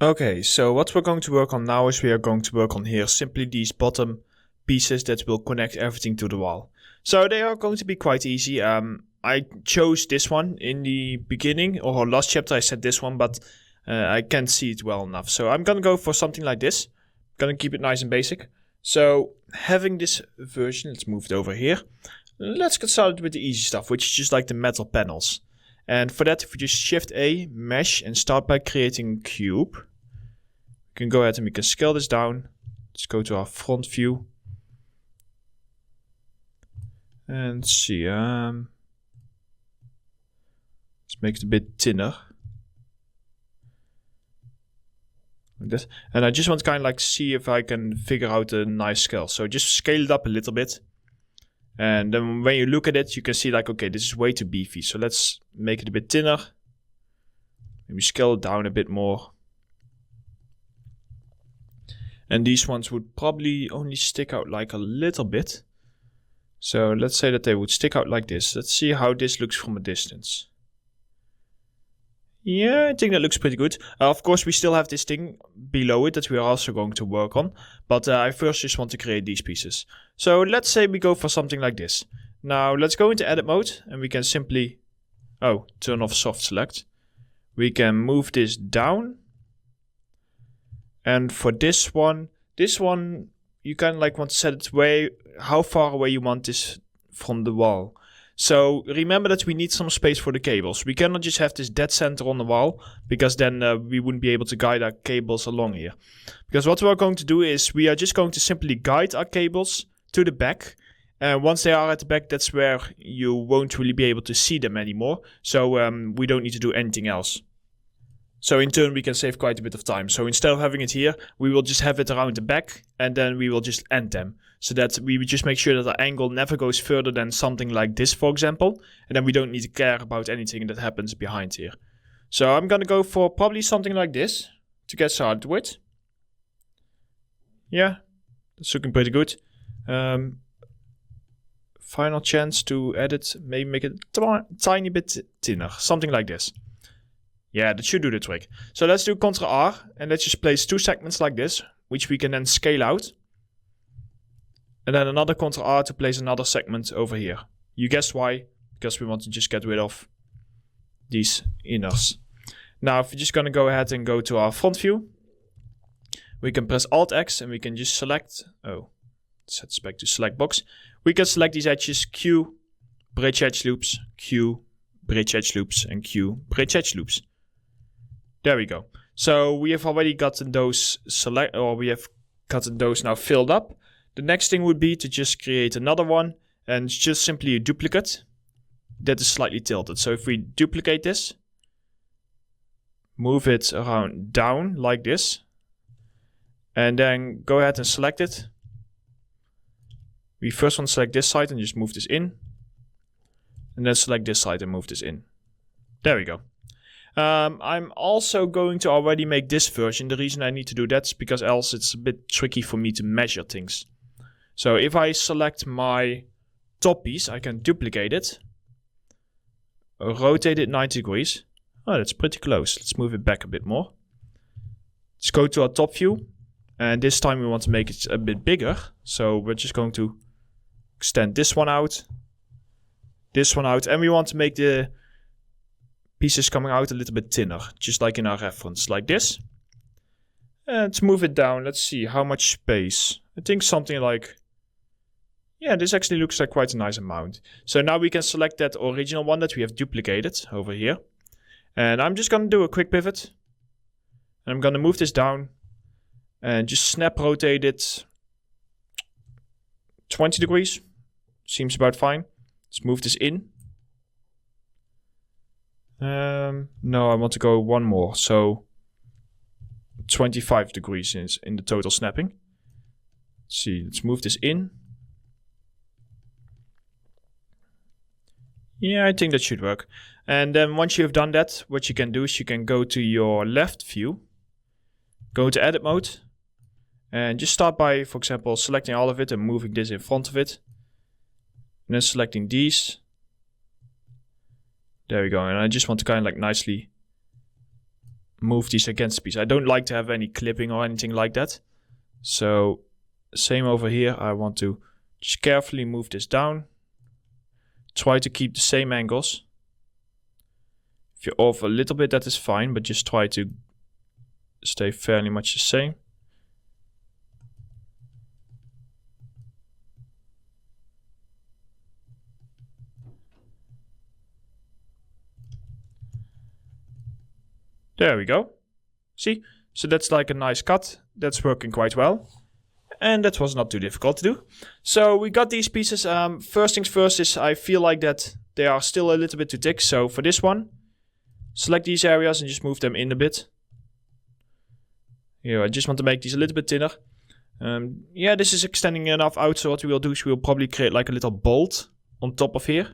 Okay, so what we're going to work on now is we are going to work on here simply these bottom pieces that will connect everything to the wall. So they are going to be quite easy. I chose this one in the beginning, or last chapter I said this one, but I can't see it well enough. So I'm gonna go for something like this. Gonna keep it nice and basic. So having this version, let's move it over here. Let's get started with the easy stuff, which is just like the metal panels. And for that, if we just Shift A, Mesh, and start by creating a cube, we can go ahead and we can scale this down. Let's go to our front view. And see, let's make it a bit thinner. Like this. And I just want to kind of like see if I can figure out a nice scale. So just scale it up a little bit. And then when you look at it, you can see like, okay, this is way too beefy. So let's make it a bit thinner. Maybe scale it down a bit more. And these ones would probably only stick out like a little bit. So let's say that they would stick out like this. Let's see how this looks from a distance. Yeah, I think that looks pretty good. Of course, we still have this thing below it that we are also going to work on. But I first just want to create these pieces. So let's say we go for something like this. Now let's go into edit mode and we can simply, turn off soft select. We can move this down. And for this one, you kind of like want to set it how far away you want this from the wall. So remember that we need some space for the cables. We cannot just have this dead center on the wall, because then we wouldn't be able to guide our cables along here. Because what we're going to do is we are just going to simply guide our cables to the back. And once they are at the back, that's where you won't really be able to see them anymore. So we don't need to do anything else. So in turn, we can save quite a bit of time. So instead of having it here, we will just have it around the back, and then we will just end them. So that we would just make sure that the angle never goes further than something like this, for example. And then we don't need to care about anything that happens behind here. So I'm going to go for probably something like this to get started with. Yeah, that's looking pretty good. Final chance to edit, maybe make it tiny bit thinner, something like this. Yeah, that should do the trick. So let's do Ctrl R and let's just place two segments like this, which we can then scale out. And then another Ctrl R to place another segment over here. You guessed why? Because we want to just get rid of these inners. Now, if we're just going to go ahead and go to our front view, we can press Alt X and we can just select, set this back to select box. We can select these edges, Q, bridge edge loops, Q, bridge edge loops, and Q, bridge edge loops. There we go. So we have already gotten those now filled up. The next thing would be to just create another one, and it's just simply a duplicate that is slightly tilted. So if we duplicate this, move it around down like this, and then go ahead and select it. We first want to select this side and just move this in, and then select this side and move this in. There we go. I'm also going to already make this version. The reason I need to do that is because else it's a bit tricky for me to measure things. So if I select my top piece, I can duplicate it, rotate it 90 degrees. Oh, that's pretty close. Let's move it back a bit more. Let's go to our top view, and this time we want to make it a bit bigger. So we're just going to extend this one out, and we want to make the pieces coming out a little bit thinner, just like in our reference, like this. And let's move it down. Let's see how much space. I think something like, yeah, this actually looks like quite a nice amount. So now we can select that original one that we have duplicated over here. And I'm just going to do a quick pivot. And I'm going to move this down and just snap rotate it 20 degrees. Seems about fine. Let's move this in. No, I want to go one more. So 25 degrees in the total snapping. Let's see, let's move this in. Yeah, I think that should work. And then once you have done that, what you can do is you can go to your left view, go to edit mode, and just start by, for example, selecting all of it and moving this in front of it. And then selecting these. There we go. And I just want to kind of like nicely move these against the piece. I don't like to have any clipping or anything like that. So same over here. I want to just carefully move this down. Try to keep the same angles. If you're off a little bit, that is fine, but just try to stay fairly much the same. There we go. See? So that's like a nice cut. That's working quite well. And that was not too difficult to do. So we got these pieces. First things first is I feel like that they are still a little bit too thick. So for this one, select these areas and just move them in a bit. Here, I just want to make these a little bit thinner. Yeah, this is extending enough out. So what we will do is we will probably create like a little bolt on top of here.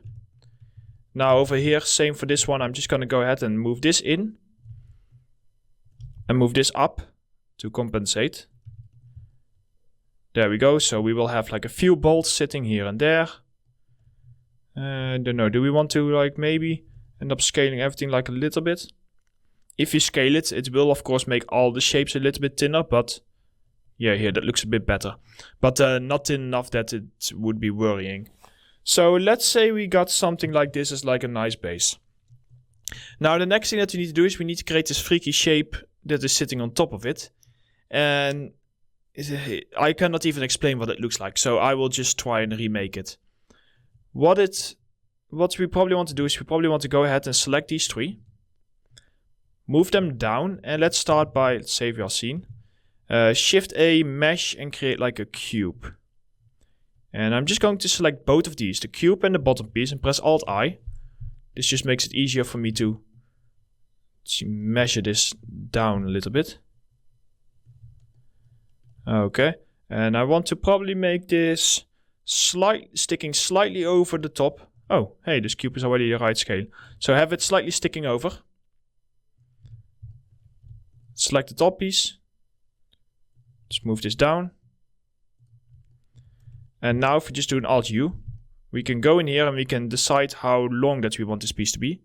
Now over here, same for this one. I'm just going to go ahead and move this in. And move this up to compensate. There we go. So we will have like a few bolts sitting here and there. I don't know. Do we want to like maybe end up scaling everything like a little bit? If you scale it, it will of course make all the shapes a little bit thinner. But yeah, here that looks a bit better. But not thin enough that it would be worrying. So let's say we got something like this as like a nice base. Now the next thing that we need to do is we need to create this freaky shape that is sitting on top of it. And I cannot even explain what it looks like. So I will just try and remake it. What we probably want to do is we probably want to go ahead and select these three. Move them down. And let's start by, let's save your scene. Shift A, mesh, and create like a cube. And I'm just going to select both of these, the cube and the bottom piece, and press Alt-I. This just makes it easier for me to measure this down a little bit. Okay, and I want to probably make this sticking slightly over the top. Oh, hey, this cube is already the right scale. So have it slightly sticking over. Select the top piece. Just move this down. And now if we just do an Alt-U, we can go in here and we can decide how long that we want this piece to be.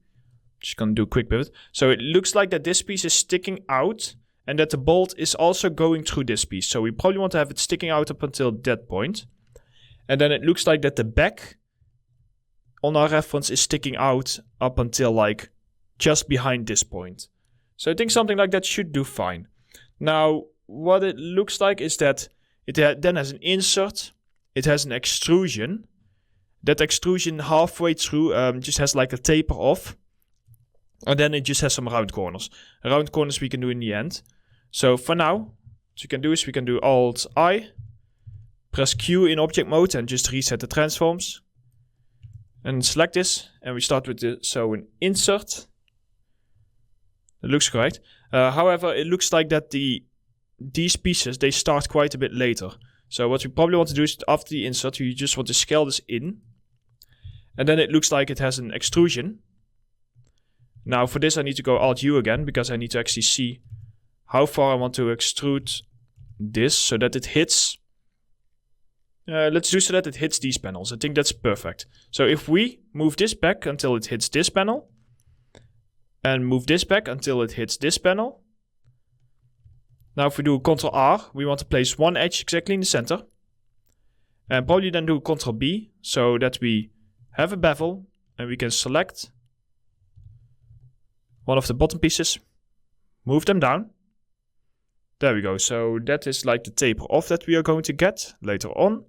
Just gonna do a quick pivot. So it looks like that this piece is sticking out and that the bolt is also going through this piece. So we probably want to have it sticking out up until that point. And then it looks like that the back on our reference is sticking out up until like just behind this point. So I think something like that should do fine. Now, what it looks like is that it then has an insert. It has an extrusion. That extrusion halfway through just has like a taper off. And then it just has some round corners. Round corners we can do in the end. So for now, what you can do is we can do Alt-I. Press Q in object mode and just reset the transforms. And select this. And we start with an insert. That looks correct. However, it looks like that these pieces, they start quite a bit later. So what we probably want to do is after the insert, you just want to scale this in. And then it looks like it has an extrusion. Now for this I need to go Alt-U again because I need to actually see how far I want to extrude this so that it hits. Let's do so that it hits these panels. I think that's perfect. So if we move this back until it hits this panel. And move this back until it hits this panel. Now if we do Ctrl R, we want to place one edge exactly in the center. And probably then do Ctrl B so that we have a bevel and we can select one of the bottom pieces, move them down. There we go. So that is like the taper off that we are going to get later on.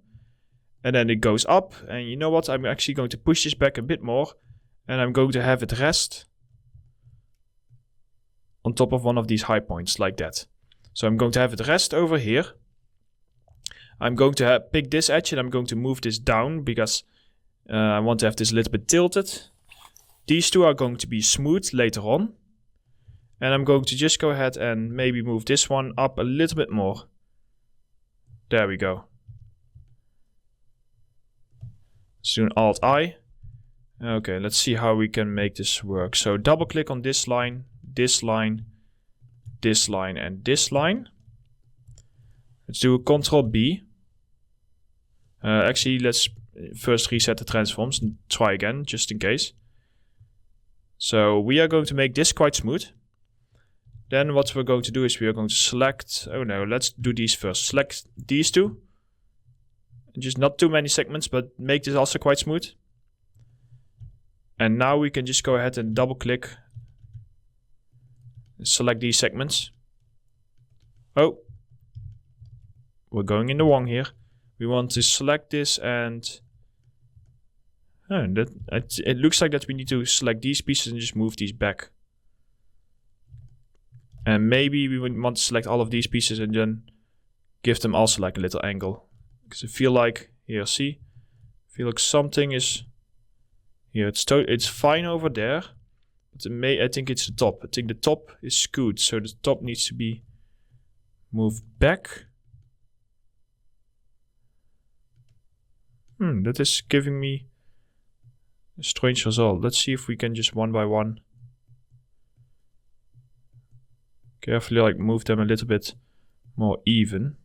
And then it goes up. And you know what? I'm actually going to push this back a bit more. And I'm going to have it rest on top of one of these high points like that. So I'm going to have it rest over here. I'm going to pick this edge and I'm going to move this down because I want to have this a little bit tilted. These two are going to be smooth later on. And I'm going to just go ahead and maybe move this one up a little bit more. There we go. Let's do an Alt-I. Okay, let's see how we can make this work. So double click on this line, this line, this line, and this line. Let's do a Ctrl B. Actually, let's first reset the transforms and try again, just in case. So we are going to make this quite smooth. Then what we're going to do is we are going to select, oh no, let's do these first. Select these two. And just not too many segments, but make this also quite smooth. And now we can just go ahead and double click. Select these segments. Oh. We're going in the wrong here. We want to select this and... it looks like that we need to select these pieces and just move these back. And maybe we would want to select all of these pieces and then give them also like a little angle. Because I feel like, here, see? I feel like something is... Here, it's fine over there. But I think it's the top. I think the top is skewed, so the top needs to be moved back. That is giving me a strange result. Let's see if we can just one by one carefully like move them a little bit more even.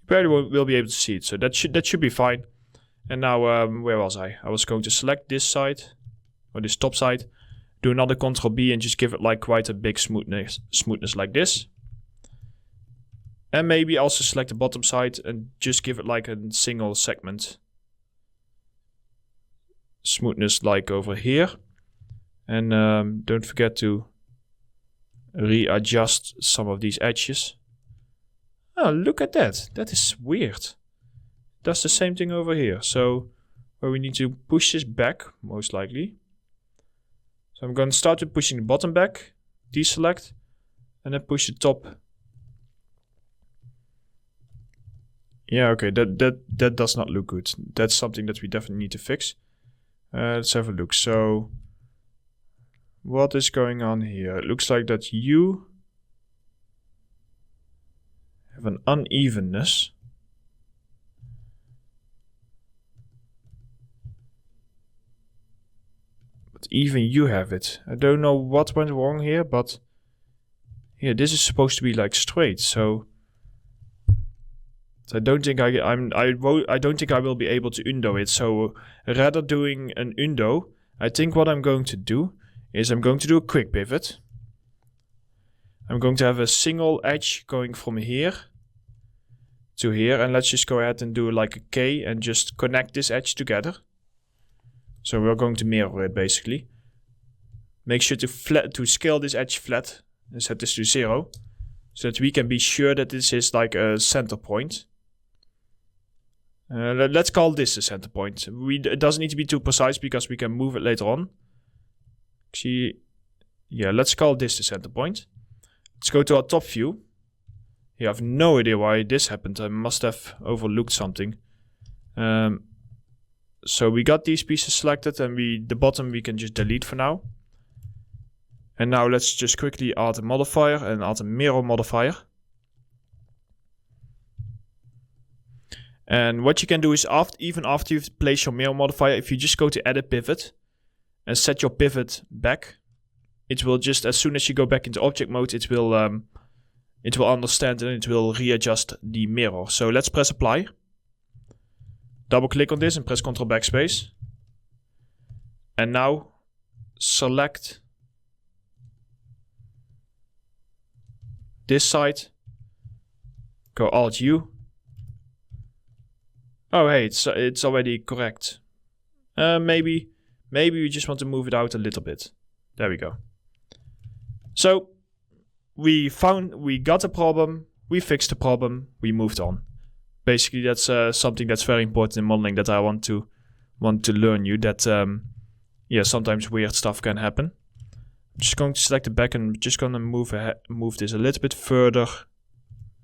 You barely will be able to see it, so that should be fine. And now where was I? I was going to select this side or this top side, do another Ctrl B and just give it like quite a big smoothness like this. And maybe also select the bottom side and just give it like a single segment smoothness like over here. And don't forget to readjust some of these edges. Oh, look at that. That is weird. Does the same thing over here. So where we need to push this back, most likely. So I'm going to start with pushing the bottom back, deselect, and then push the top. Yeah, okay, that does not look good. That's something that we definitely need to fix. Let's have a look. So, what is going on here? It looks like that you have an unevenness. But even you have it. I don't know what went wrong here, but here, this is supposed to be like straight, so I don't think I don't think I will be able to undo it. So rather doing an undo, I think what I'm going to do is I'm going to do a quick pivot. I'm going to have a single edge going from here to here, and let's just go ahead and do like a K and just connect this edge together. So we're going to mirror it basically. Make sure to scale this edge flat and set this to 0, so that we can be sure that this is like a center point. Let's call this a center point. It doesn't need to be too precise because we can move it later on. Actually, yeah, let's call this the center point. Let's go to our top view. You have no idea why this happened. I must have overlooked something. So we got these pieces selected, and the bottom we can just delete for now. And now let's just quickly add a modifier and add a mirror modifier. And what you can do is even after you've placed your mirror modifier, if you just go to edit pivot and set your pivot back, it will just, as soon as you go back into object mode, it will understand and it will readjust the mirror. So let's press apply. Double click on this and press Ctrl backspace. And now select this side. Go Alt U. Oh hey, it's already correct. Maybe we just want to move it out a little bit. There we go. So we got a problem, we fixed the problem, we moved on. Basically, that's something that's very important in modeling that I want to learn you. That yeah, sometimes weird stuff can happen. I'm just going to select the back and just gonna move this a little bit further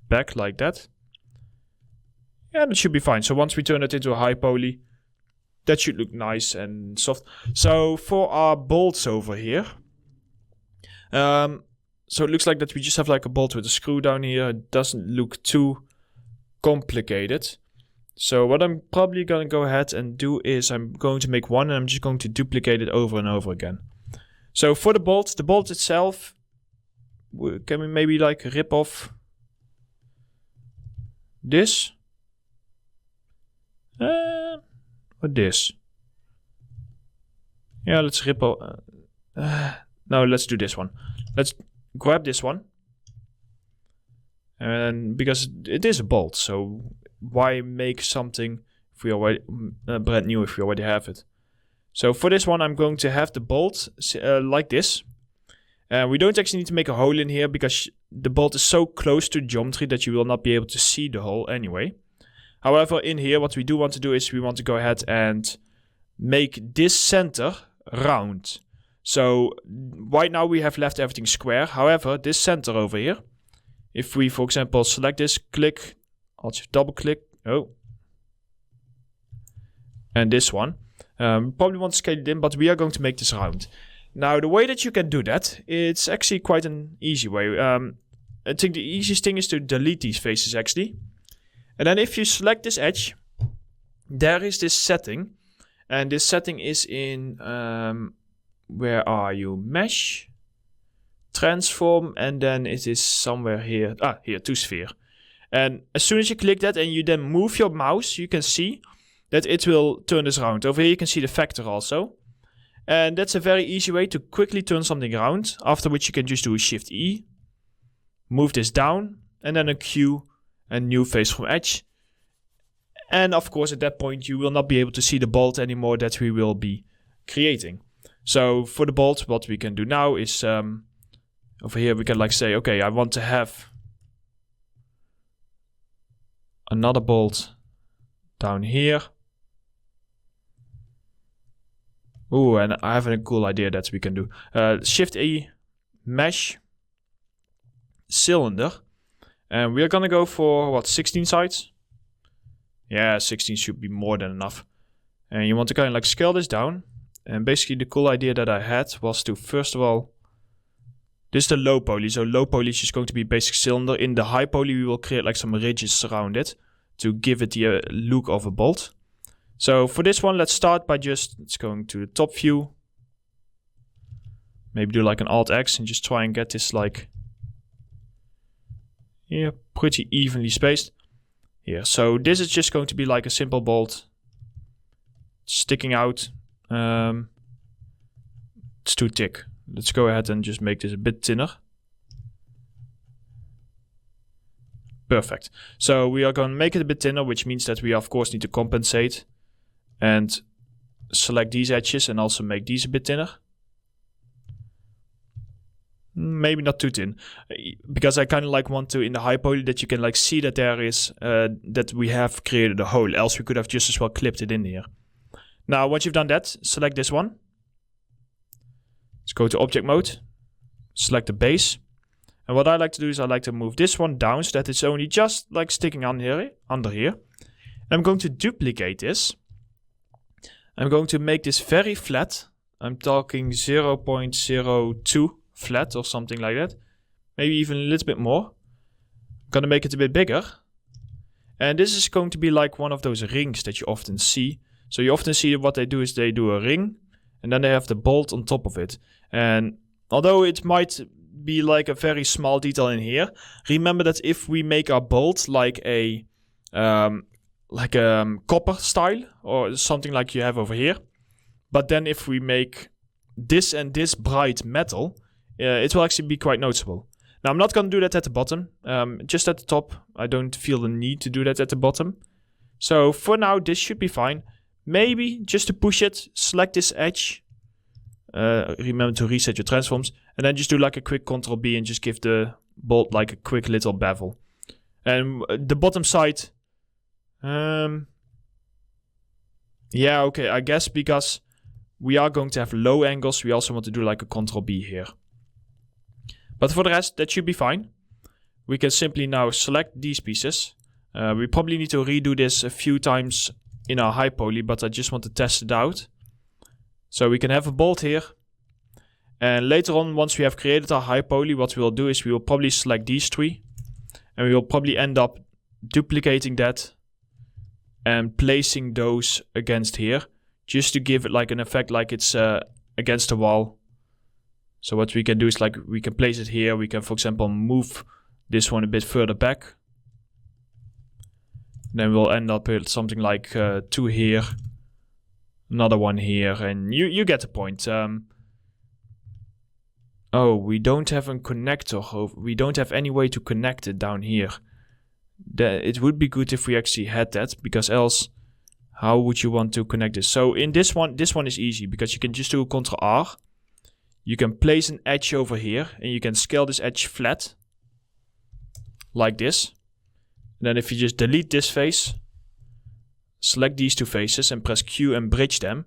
back like that. Yeah, that should be fine. So once we turn it into a high poly, that should look nice and soft. So for our bolts over here, so it looks like that we just have like a bolt with a screw down here. It doesn't look too complicated. So what I'm probably going to go ahead and do is I'm going to make one and I'm just going to duplicate it over and over again. So for the bolt itself, can we maybe like rip off this? Or this? Yeah, let's rip no, let's do this one. Let's grab this one. And because it is a bolt, so why make something if we already brand new if we already have it? So for this one, I'm going to have the bolt like this. We don't actually need to make a hole in here because the bolt is so close to geometry that you will not be able to see the hole anyway. However, in here, what we do want to do is we want to go ahead and make this center round. So right now we have left everything square. However, this center over here, if we, for example, select this, click, I'll just double click, and this one, probably want to scale it in, but we are going to make this round. Now, the way that you can do that, it's actually quite an easy way. I think the easiest thing is to delete these faces actually. And then if you select this edge, there is this setting. And this setting is in, where are you? Mesh, transform, and then it is somewhere here. Here, to sphere. And as soon as you click that and you then move your mouse, you can see that it will turn this around. Over here you can see the factor also. And that's a very easy way to quickly turn something around, after which you can just do a Shift E, move this down, and then a Q, and new face from edge. And of course at that point you will not be able to see the bolt anymore that we will be creating. So for the bolt, what we can do now is, over here we can like say, okay, I want to have another bolt down here. Ooh, and I have a cool idea that we can do. Shift E, mesh, cylinder. And we are gonna go for, what, 16 sides? Yeah, 16 should be more than enough. And you want to kind of like scale this down. And basically the cool idea that I had was to, first of all, this is the low poly. So low poly is just going to be basic cylinder. In the high poly we will create like some ridges around it to give it the look of a bolt. So for this one, let's start by let's going to the top view. Maybe do like an Alt X and just try and get this like, yeah, pretty evenly spaced. Here, so this is just going to be like a simple bolt sticking out. It's too thick. Let's go ahead and just make this a bit thinner. Perfect. So we are going to make it a bit thinner, which means that we of course need to compensate and select these edges and also make these a bit thinner. Maybe not too thin, because I kind of like want to, in the high poly, that you can like see that there is, that we have created a hole, else we could have just as well clipped it in here. Now, once you've done that, select this one. Let's go to object mode, select the base. And what I like to do is I like to move this one down so that it's only just like sticking on here, under here. And I'm going to duplicate this. I'm going to make this very flat. I'm talking 0.02 flat or something like that. Maybe even a little bit more. I'm gonna make it a bit bigger. And this is going to be like one of those rings that you often see. So you often see what they do is they do a ring and then they have the bolt on top of it. And although it might be like a very small detail in here, remember that if we make our bolt like a copper style or something like you have over here, but then if we make this and this bright metal, it will actually be quite noticeable. Now I'm not going to do that at the bottom, just at the top. I don't feel the need to do that at the bottom. So for now this should be fine. Maybe just to push it, select this edge. Remember to reset your transforms. And then just do like a quick Ctrl B and just give the bolt like a quick little bevel. And the bottom side, yeah, okay, I guess because we are going to have low angles, we also want to do like a Ctrl B here. But for the rest, that should be fine. We can simply now select these pieces. We probably need to redo this a few times in our high poly, but I just want to test it out. So we can have a bolt here. And later on, once we have created our high poly, what we will do is we will probably select these three. And we will probably end up duplicating that and placing those against here, just to give it like an effect like it's against the wall. So what we can do is like we can place it here. We can, for example, move this one a bit further back. Then we'll end up with something like 2 here, another one here, and you get the point. Oh, we don't have a connector. We don't have any way to connect it down here. It would be good if we actually had that, because else, how would you want to connect this? So in this one is easy, because you can just do a Ctrl R. You can place an edge over here, and you can scale this edge flat, like this. And then if you just delete this face, select these two faces and press Q and bridge them,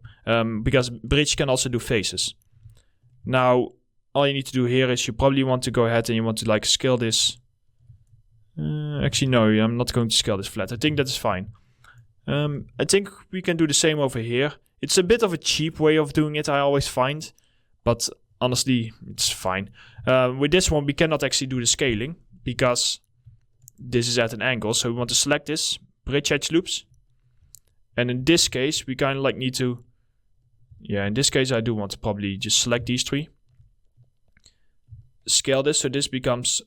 because bridge can also do faces. Now, all you need to do here is you probably want to go ahead and you want to like scale this. Actually, no, I'm not going to scale this flat. I think that is fine. I think we can do the same over here. It's a bit of a cheap way of doing it, I always find, but honestly, it's fine. With this one, we cannot actually do the scaling because this is at an angle. So we want to select this, bridge edge loops. And in this case, we kind of like need to, in this case, I do want to probably just select these three. Scale this so this becomes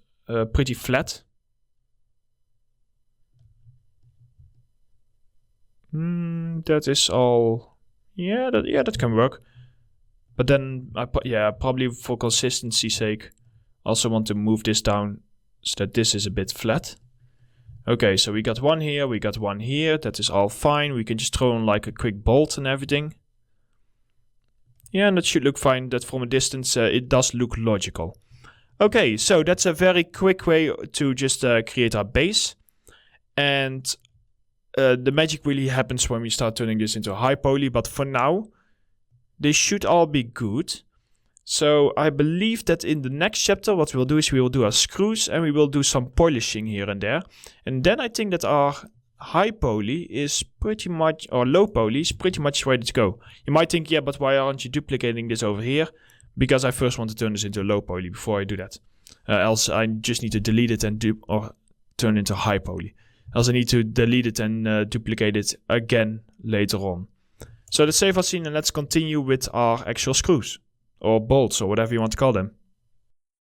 pretty flat. That is all. Yeah, that can work. But then, probably for consistency's sake, also want to move this down so that this is a bit flat. Okay, so we got one here, we got one here. That is all fine. We can just throw in like a quick bolt and everything. Yeah, and that should look fine. That from a distance, it does look logical. Okay, so that's a very quick way to just create our base. And the magic really happens when we start turning this into a high poly. But for now, they should all be good. So I believe that in the next chapter, what we'll do is we will do our screws and we will do some polishing here and there. And then I think that our high poly is pretty much, or low poly is pretty much ready to go. You might think, yeah, but why aren't you duplicating this over here? Because I first want to turn this into a low poly before I do that. Else I just need to delete it and turn it into high poly. Else I need to delete it and duplicate it again later on. So let's save our scene and let's continue with our actual screws. Or bolts, or whatever you want to call them.